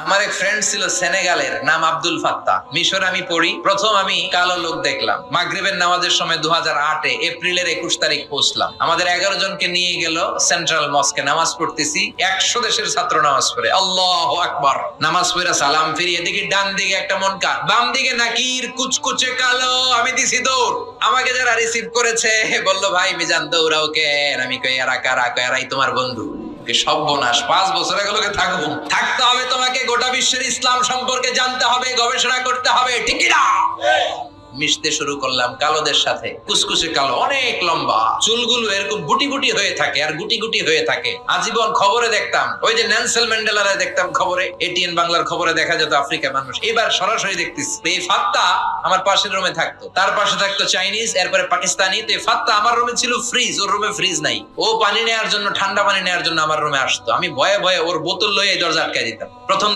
আমার এক ফ্রেন্ড ছিল সেনেগালের, নাম আব্দুল ফাত্তা। মিশরে আমি পড়ি, প্রথম আমি কালো লোক দেখলাম। মাগরিবের নামাজের সময় 2008-এ এপ্রিলের 21 তারিখ পৌঁছলাম। আমাদের 11 জনকে নিয়ে গেল সেন্ট্রাল মস্কে, নামাজ পড়তেছি। 100 দেশের ছাত্র নামাজ পড়ে, আল্লাহু আকবার। নামাজ পড়ে সালাম ফিরিয়ে দেখি ডান দিকে একটা মনকা, বাম দিকে নাকির কুচকুচে কালো। আমি দিছি দৌড়। আমাকে যারা রিসিভ করেছে বলল, ভাই মিজান দৌড়াও কেন? আমি কই এরা কারা? কই এরাই তোমার বন্ধু। সর্বনাশ, 5 বছর এগুলোকে থাকবো, থাকতে হবে তোমাকে। গোটা বিশ্বের ইসলাম সম্পর্কে জানতে হবে, গবেষণা করতে হবে, ঠিক না? মিশতে শুরু করলাম কালোদের সাথে। কুচকুচে কালো, অনেক লম্বা, চুলগুলো এরকম বুটি বুটি হয়ে থাকে আর গুটি গুটি হয়ে থাকে। আজীবন খবরে দেখতাম, ওই যে নেলসন ম্যান্ডেলারে দেখতাম খবরে, এটিএন বাংলার খবরে দেখা যেত আফ্রিকা মানুষ। এবার সরাসরি দেখতেছি। এই ফাত্তা আমার পাশের রুমে থাকতো, তার পাশে থাকতো চাইনিজ, এরপরে পাকিস্তানি। তো এই ফাত্তা আমার রুমে ছিল ফ্রিজ, ওর রুমে ফ্রিজ নাই। ও পানি নেওয়ার জন্য, ঠান্ডা পানি নেওয়ার জন্য আমার রুমে আসতো। আমি ভয়ে ভয়ে ওর বোতল লয়ে দরজা আটকায় দিতাম। প্রথম